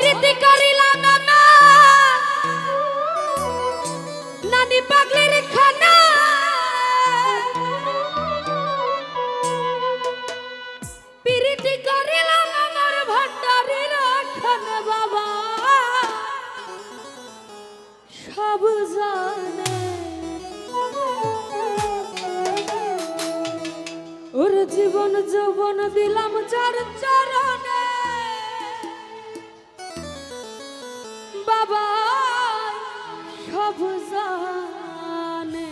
পিরিতি করিলাম না নানি পাগলির খানা পিরিতি করিলাম আমার ভান্ডারির খানা বাবা সব জানে ওর জীবন যৌবন দিলাম যার চরণে বাবা সব জানে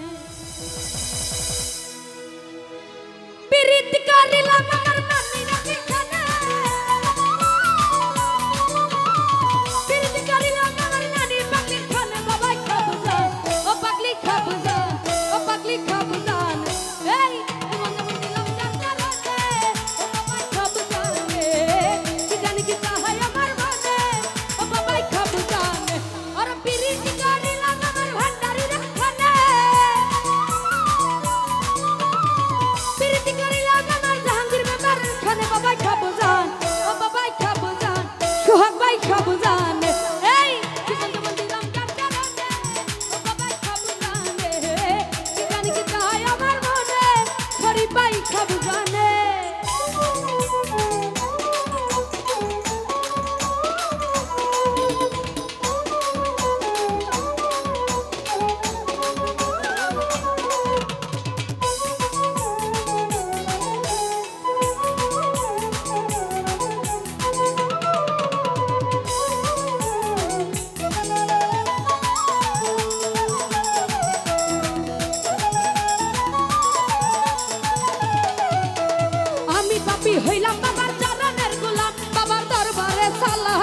পিরিত করিলাম আমার নানির খানা পিরিত করিলাম আমার নানির পাগলির খানা বাবা সব জান ও পাগলি সব জান ও পাগলি সব জান এই জীবন যৌবন দিলাম যার চরণে ও বাবা সব জানে কি জানি কি চাই আমার মনে ও বাবা সব জানে আর পিরিত করিলাম আমার ভান্ডারির খানা পিরিতি করিলাম আমার জাহাঙ্গীর মেম্বারের খানে বাবা সব জান ও বাবা সব জান সোহাগ ভাই সব জান এই জীবন যৌবন দিলাম যার চরণে ও বাবা সব জানে কি জানি কি চাই আমার মনে শরীফ ভাই সব জানে আমি পাপী হইলাম বাবার চরণের গোলাম বাবার দরবারে সালাম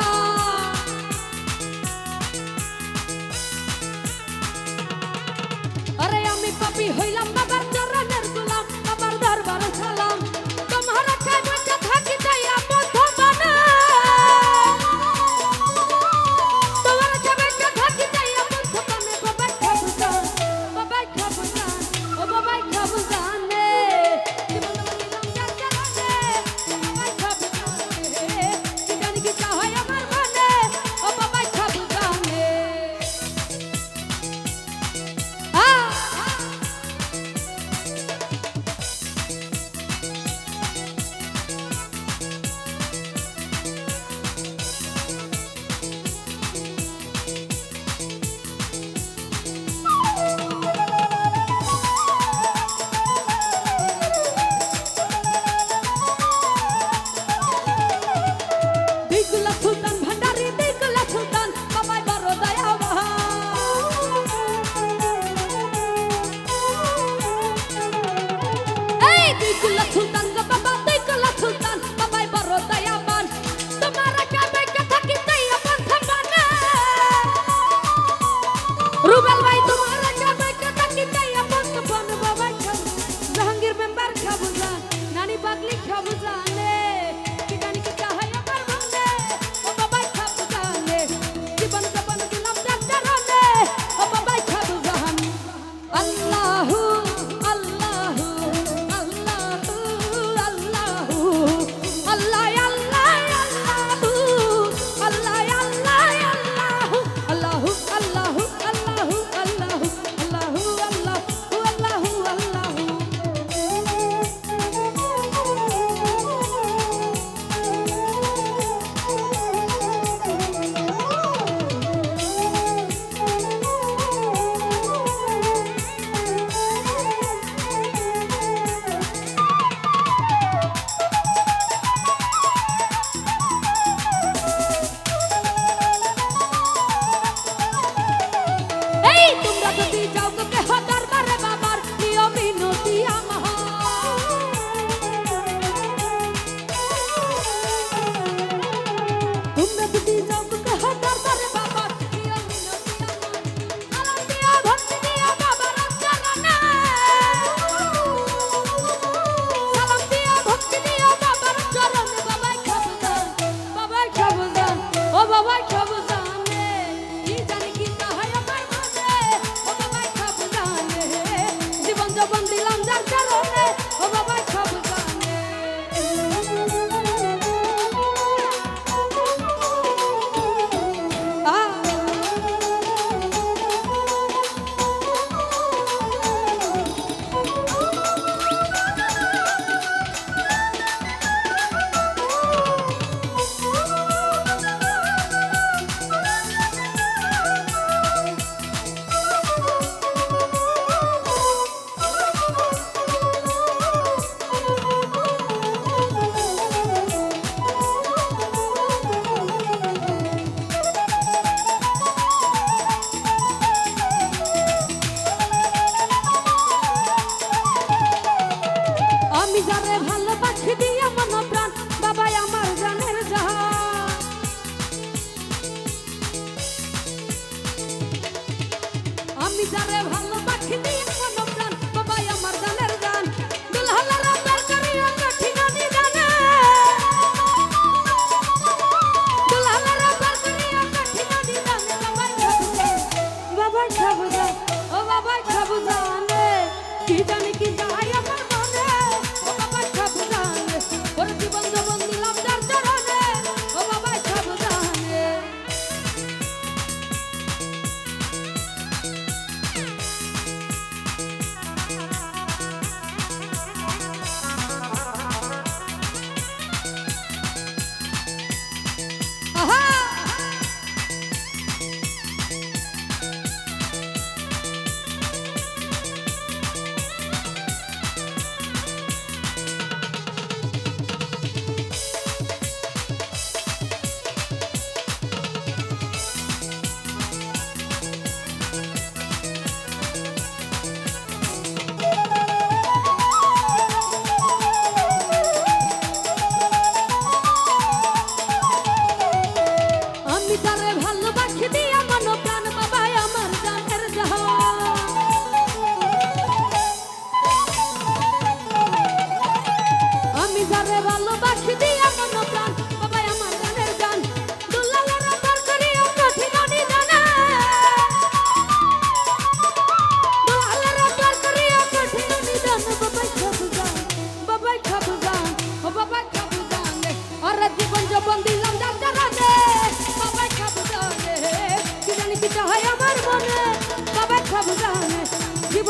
আরে আমি পাপী হইলাম বাবার চরণের গোলাম বাবার দরবারে সালাম তোমার কাছে বসে থাকি যাইয়া বন্ধবানা তোমার কাছে বসে থাকি যাইয়া বন্ধবানা বাবা সব জান বাবা সব জান ও বাবা সব জানে জীবন দিলাম যার চরণে বাবা সব জানে কি জানি কি চাই আমার মনে ও বাবা সব জানে দিগুলা সুলতান ভান্ডারি দিগুলা সুলতান বাবাই বড় দয়াবান এই দিগুলা সুলতান গো বাবা দিগুলা সুলতান বাবাই বড় দয়াবান তোমার কাবে কথা কি তাইয়া বন্ধবানা রুবেল ভাই তোমার কাবে কথা কি তাইয়া বন্ধবানা বাবা সব জাহাঙ্গীর মেম্বার সব জান নানি পাগলি সব জানে কি জানি কি চাই আমার মনে ও বাবা সব জানে জীবন যৌবন দিলাম যার চরণে ও বাবা সব জান আল্লাহু আল্লাহু আল্লাহু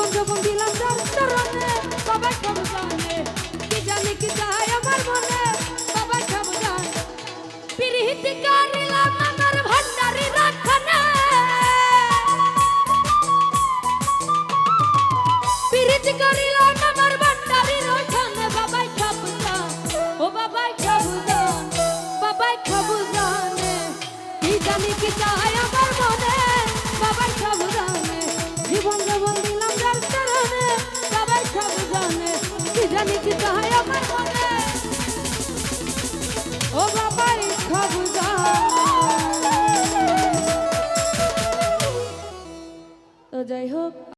জীবন যখন দিলাম যার চরণে বাবা সব জানে কি জানি কি চায় আমার মনে বাবা সব জানে পিরিতি করিলাম আমার ভান্ডারি রাখানে পিরিতি করিলাম আমার ভান্ডারি রাখানে বাবা সব জানে ও বাবা সব জানে বাবা সব জানে কি জানি কি চায় আমার মনে বাবা সব জানে জীবন যখন দিলাম যার চরণে বাবা সব জানে কি জানি কি চায় আমার মনে ও বাবা সব জানে তো যাই হোক